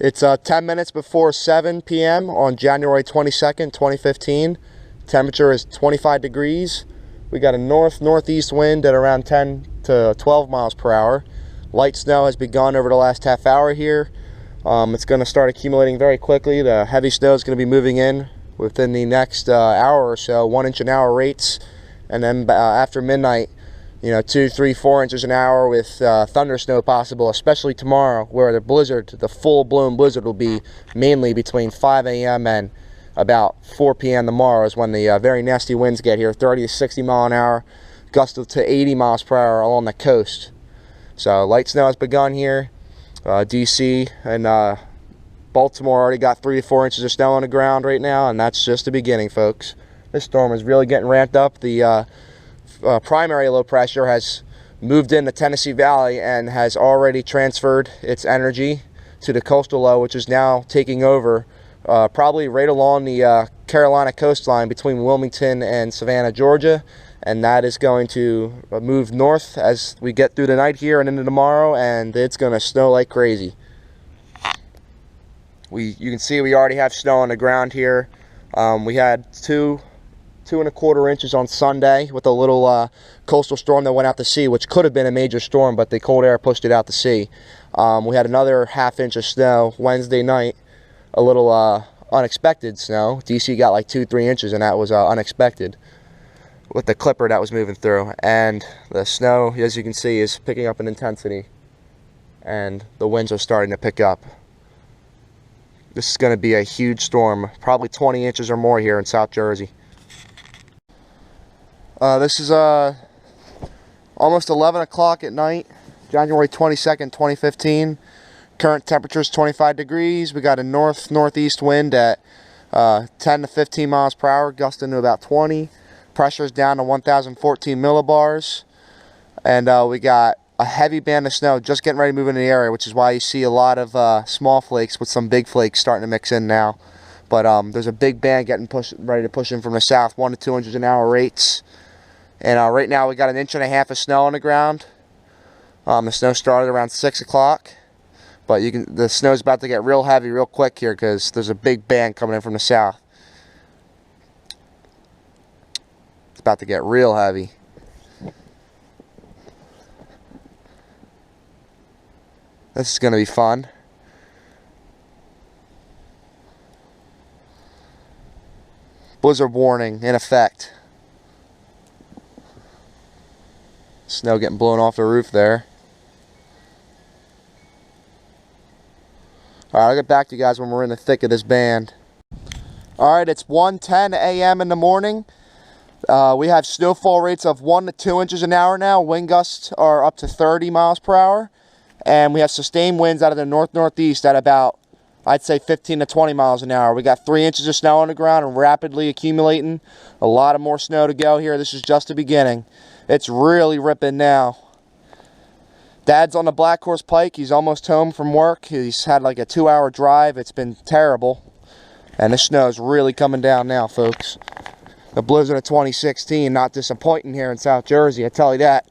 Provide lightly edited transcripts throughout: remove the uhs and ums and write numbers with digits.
It's 10 minutes before 7 p.m. on January 22nd, 2015. Temperature is 25 degrees. We got a north-northeast wind at around 10 to 12 miles per hour. Light snow has begun over the last half hour here. It's going to start accumulating very quickly. The heavy snow is going to be moving in within the next hour or so, 1 inch an hour rates. And then after midnight, 2, 3, 4 inches an hour with thunder snow possible, especially tomorrow, where the full-blown blizzard will be mainly between 5 a.m. and about 4 p.m. tomorrow is when the very nasty winds get here, 30 to 60 mile an hour, gusted to 80 miles per hour along the coast. So light snow has begun here. DC and Baltimore already got 3 to 4 inches of snow on the ground right now, and that's just the beginning, folks. This storm is really getting ramped up. The primary low pressure has moved in the Tennessee Valley and has already transferred its energy to the coastal low, which is now taking over probably right along the Carolina coastline between Wilmington and Savannah, Georgia. And that is going to move north as we get through the night here and into tomorrow, and it's going to snow like crazy. You can see we already have snow on the ground here. We had 2.25 inches on Sunday with a little coastal storm that went out to sea, which could have been a major storm, but the cold air pushed it out to sea. We had another ½ inch of snow Wednesday night, a little unexpected snow. DC got like 2-3 inches, and that was unexpected with the clipper that was moving through. And the snow, as you can see, is picking up in intensity, and the winds are starting to pick up. This is going to be a huge storm, probably 20 inches or more here in South Jersey. This is almost 11 o'clock at night, January 22nd, 2015. Current temperature is 25 degrees. We got a north-northeast wind at 10 to 15 miles per hour, gusting to about 20. Pressure is down to 1,014 millibars. And we got a heavy band of snow just getting ready to move into the area, which is why you see a lot of small flakes with some big flakes starting to mix in now. But there's a big band ready to push in from the south, 1 to 2 inches an hour rates. And right now we got 1.5 inches of snow on the ground. The snow started around 6 o'clock. But the snow's about to get real heavy real quick here because there's a big band coming in from the south. It's about to get real heavy. This is going to be fun. Blizzard warning in effect. Snow getting blown off the roof there. Alright, I'll get back to you guys when we're in the thick of this band. Alright, it's 1:10 a.m. in the morning. We have snowfall rates of 1 to 2 inches an hour now. Wind gusts are up to 30 miles per hour. And we have sustained winds out of the north-northeast at about, I'd say, 15 to 20 miles an hour. We got 3 inches of snow on the ground and rapidly accumulating. A lot of more snow to go here. This is just the beginning. It's really ripping now. Dad's on the Black Horse Pike. He's almost home from work. He's had like a 2-hour drive. It's been terrible. And the snow is really coming down now, folks. The blizzard of 2016, not disappointing here in South Jersey, I tell you that.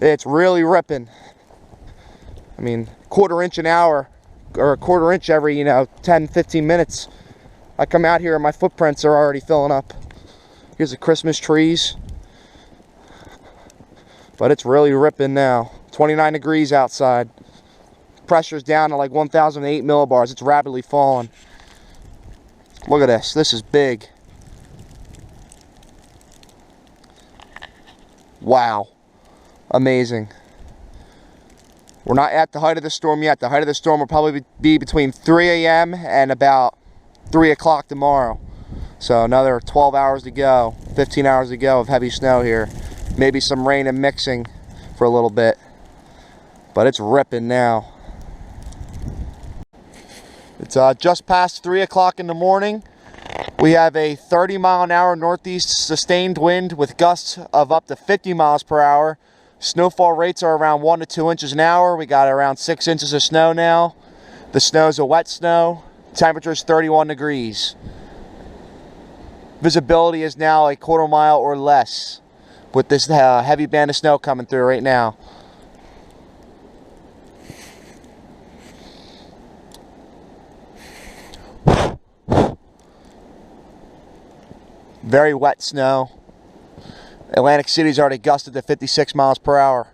It's really ripping. I mean, 1/4 inch an hour, or 1/4 inch every, 10, 15 minutes. I come out here and my footprints are already filling up. Here's the Christmas trees. But it's really ripping now. 29 degrees outside. Pressure's down to like 1,008 millibars. It's rapidly falling. Look at this. This is big. Wow. Amazing. We're not at the height of the storm yet. The height of the storm will probably be between 3 a.m. and about 3 o'clock tomorrow. So another 12 hours to go, 15 hours to go of heavy snow here. Maybe some rain and mixing for a little bit. But it's ripping now. It's just past 3 o'clock in the morning. We have a 30 mile an hour northeast sustained wind with gusts of up to 50 miles per hour. Snowfall rates are around 1 to 2 inches an hour. We got around 6 inches of snow now. The snow's a wet snow. Temperature is 31 degrees. Visibility is now a 1/4 mile or less with this heavy band of snow coming through right now. Very wet snow. Atlantic City's already gusted to 56 miles per hour.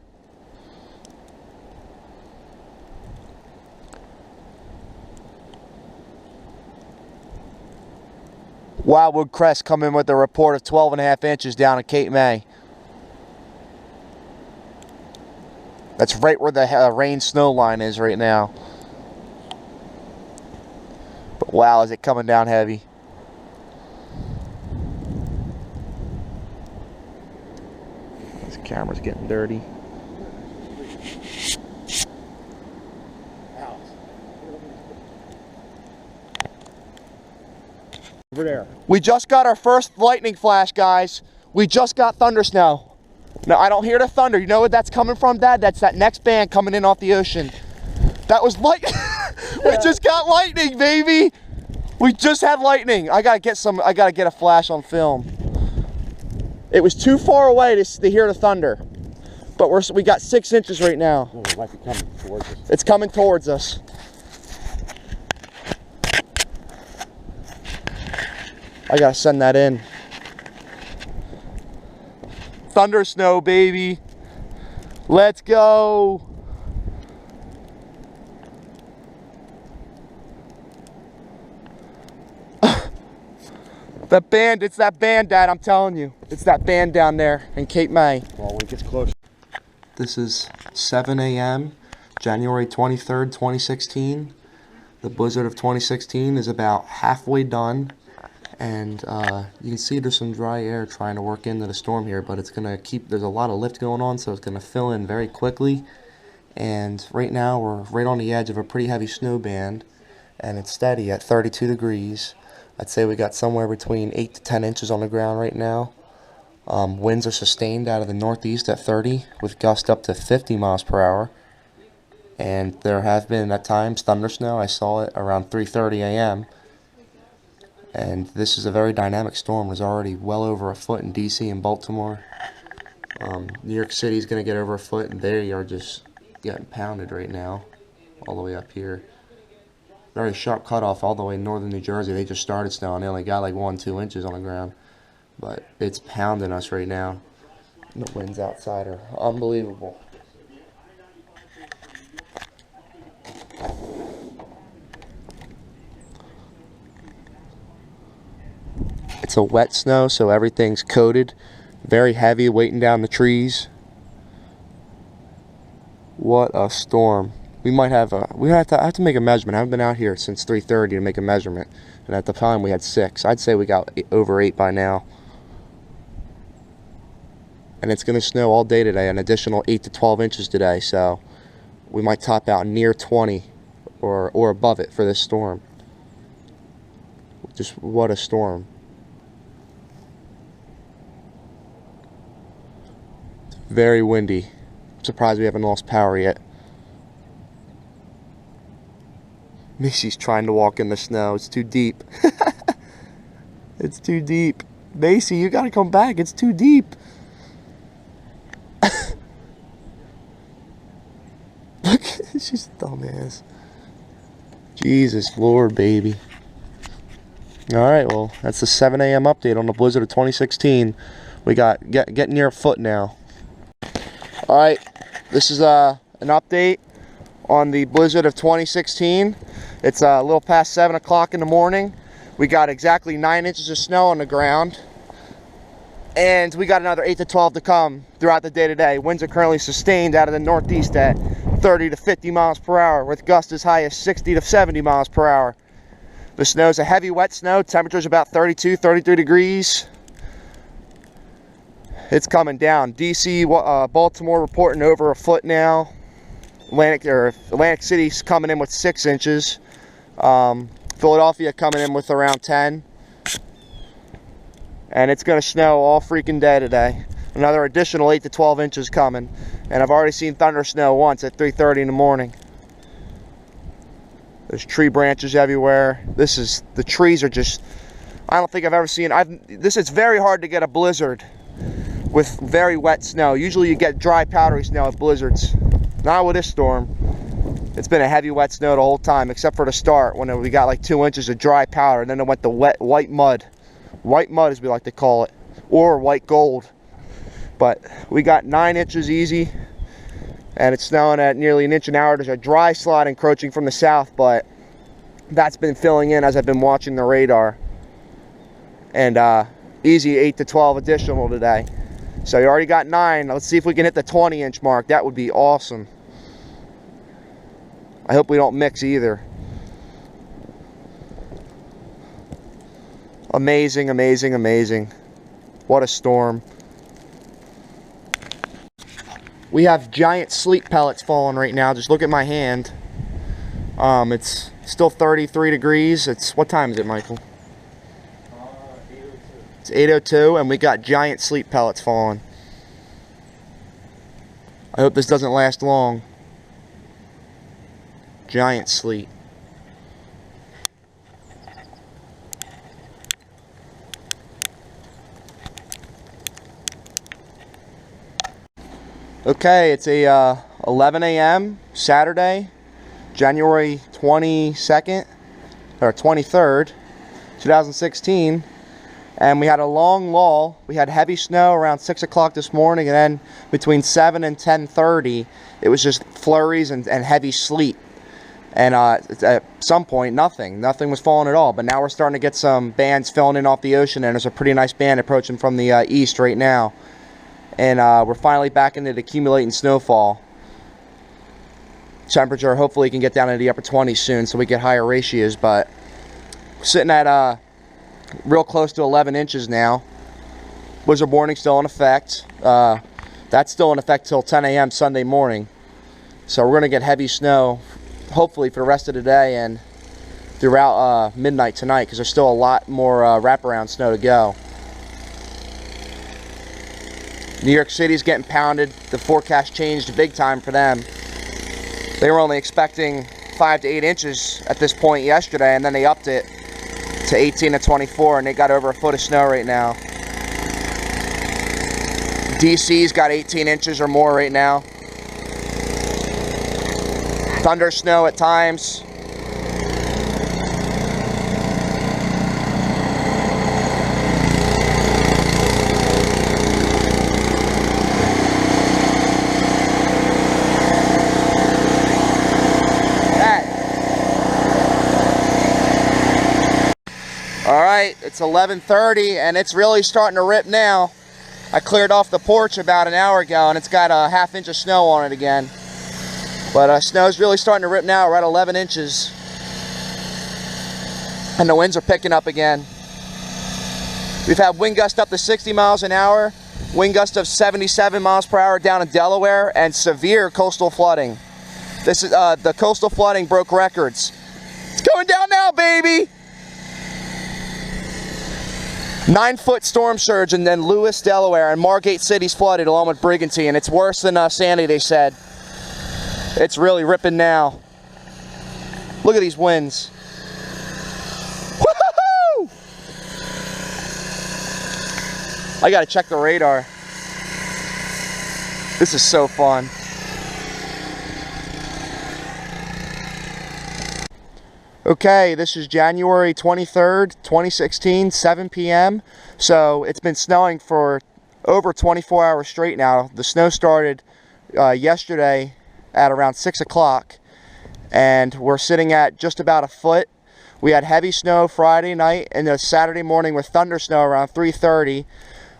Wildwood Crest coming with a report of 12.5 inches down at Cape May. That's right where the rain snow line is right now. But wow, is it coming down heavy. This camera's getting dirty. Over there. We just got our first lightning flash, guys. We just got thunder snow. Now, I don't hear the thunder. You know what that's coming from, Dad? That's that next band coming in off the ocean. That was light. We just got lightning, baby. We just had lightning. I gotta get a flash on film. It was too far away to hear the thunder. But we got 6 inches right now. Oh, it might be coming towards us. It's coming towards us. I gotta send that in. Thunder snow, baby. Let's go. That band, it's that band, Dad, I'm telling you. It's that band down there in Cape May. Well, when it gets close. This is 7 a.m., January 23rd, 2016. The blizzard of 2016 is about halfway done. And you can see there's some dry air trying to work into the storm here, but it's going to keep, there's a lot of lift going on, so it's going to fill in very quickly. And right now we're right on the edge of a pretty heavy snow band, and it's steady at 32 degrees. I'd say we got somewhere between 8 to 10 inches on the ground right now. Winds are sustained out of the northeast at 30 with gusts up to 50 miles per hour. And there have been at times thunder snow. I saw it around 3:30 a.m. And this is a very dynamic storm. There's already well over a foot in DC and Baltimore. New York City is going to get over a foot, and they are just getting pounded right now all the way up here. Very sharp cutoff all the way in northern New Jersey. They just started snowing. They only got like 1-2 inches on the ground. But it's pounding us right now. The winds outside are unbelievable. It's a wet snow, so everything's coated. Very heavy, weighting down the trees. What a storm. We might have I have to make a measurement. I haven't been out here since 3:30 to make a measurement. And at the time we had 6. I'd say we got over 8 by now. And it's going to snow all day today, an additional 8 to 12 inches today, so we might top out near 20 or above it for this storm. Just what a storm. It's very windy. I'm surprised we haven't lost power yet. Macy's trying to walk in the snow. It's too deep. It's too deep. Macy, you gotta come back. It's too deep. Look, she's a dumbass. Jesus Lord, baby. Alright, well, that's the 7 a.m. update on the blizzard of 2016. We got getting near a foot now. Alright, this is an update on the blizzard of 2016. It's a little past 7 o'clock in the morning. We got exactly 9 inches of snow on the ground. And we got another 8 to 12 to come throughout the day today. Winds are currently sustained out of the northeast at 30 to 50 miles per hour, with gusts as high as 60 to 70 miles per hour. The snow is a heavy, wet snow. Temperature's about 32, 33 degrees. It's coming down. DC, Baltimore reporting over a foot now. Atlantic City's coming in with 6 inches. Philadelphia coming in with around 10. And it's going to snow all freaking day today. Another additional 8 to 12 inches coming. And I've already seen thunder snow once at 3:30 in the morning. There's tree branches everywhere. The trees are just, I don't think I've ever seen, it's very hard to get a blizzard with very wet snow. Usually you get dry, powdery snow with blizzards. Not with this storm. It's been a heavy, wet snow the whole time, except for the start when we got like 2 inches of dry powder, and then it went to wet, white mud white mud as we like to call it, or white gold. But we got 9 inches easy, and it's snowing at nearly an inch an hour. There's a dry slot encroaching from the south, but that's been filling in as I've been watching the radar. And easy 8 to 12 additional today. So you already got 9. Let's see if we can hit the 20-inch mark. That would be awesome. I hope we don't mix either. Amazing, amazing, amazing. What a storm. We have giant sleet pellets falling right now. Just look at my hand. It's still 33 degrees. What time is it, Michael? 8:02. It's 8:02, and we got giant sleet pellets falling. I hope this doesn't last long. Giant sleet. Okay, it's a 11 a.m. Saturday, January 22nd, or 23rd, 2016, and we had a long lull. We had heavy snow around 6 o'clock this morning, and then between 7 and 10:30, it was just flurries and heavy sleet. And at some point, nothing was falling at all. But now we're starting to get some bands filling in off the ocean, and there's a pretty nice band approaching from the east right now. And we're finally back into the accumulating snowfall. Temperature hopefully can get down into the upper 20s soon so we get higher ratios, but we're sitting at real close to 11 inches now. Blizzard warning still in effect. That's still in effect till 10 a.m. Sunday morning. So we're going to get heavy snow hopefully for the rest of the day and throughout midnight tonight, because there's still a lot more wraparound snow to go. New York City's getting pounded. The forecast changed big time for them. They were only expecting 5 to 8 inches at this point yesterday, and then they upped it to 18 to 24, and they got over a foot of snow right now. DC's got 18 inches or more right now. Thunder snow at times. Alright, it's 11:30 and it's really starting to rip now. I cleared off the porch about an hour ago and it's got a ½ inch of snow on it again. But snow's really starting to rip now. We're at 11 inches. And the winds are picking up again. We've had wind gusts up to 60 miles an hour, wind gusts of 77 miles per hour down in Delaware, and severe coastal flooding. This is the coastal flooding broke records. It's going down now, baby! 9-foot storm surge in then Lewes, Delaware, and Margate City's flooded along with Brigantine. It's worse than Sandy, they said. It's really ripping now. Look at these winds. Woohoo! I gotta check the radar. This is so fun. Okay, this is January 23rd, 2016, 7 p.m. So it's been snowing for over 24 hours straight now. The snow started yesterday at around 6 o'clock, and we're sitting at just about a foot. We had heavy snow Friday night and the Saturday morning with thunder snow around 3:30.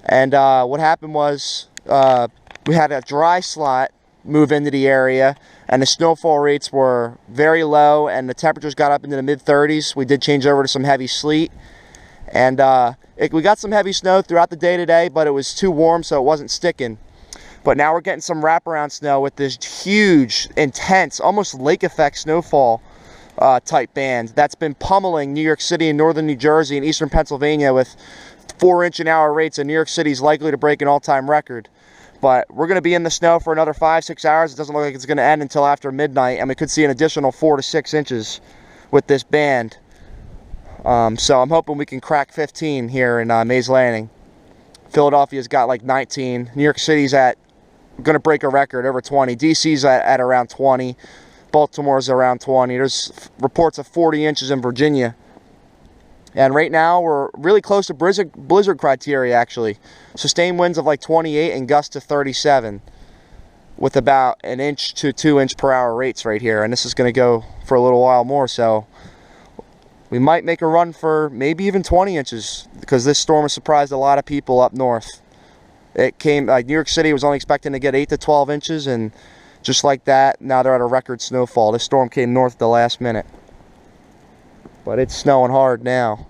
And what happened was we had a dry slot move into the area, and the snowfall rates were very low and the temperatures got up into the mid-30s. We did change over to some heavy sleet, and we got some heavy snow throughout the day today, but it was too warm so it wasn't sticking. But now we're getting some wraparound snow with this huge, intense, almost lake effect snowfall type band that's been pummeling New York City and northern New Jersey and eastern Pennsylvania with 4-inch-an-hour rates, and New York City is likely to break an all-time record. But we're going to be in the snow for another 5-6 hours. It doesn't look like it's going to end until after midnight, and we could see an additional 4 to 6 inches with this band. So I'm hoping we can crack 15 here in Mays Landing. Philadelphia's got like 19. New York City's at going to break a record over 20. DC's at around 20. Baltimore's around 20. There's reports of 40 inches in Virginia. And right now we're really close to blizzard criteria actually. Sustained winds of like 28 and gusts to 37 with about 1 inch to 2 inch per hour rates right here. And this is going to go for a little while more, so we might make a run for maybe even 20 inches because this storm has surprised a lot of people up north. It came, like New York City was only expecting to get 8 to 12 inches, and just like that, now they're at a record snowfall. This storm came north at the last minute. But it's snowing hard now.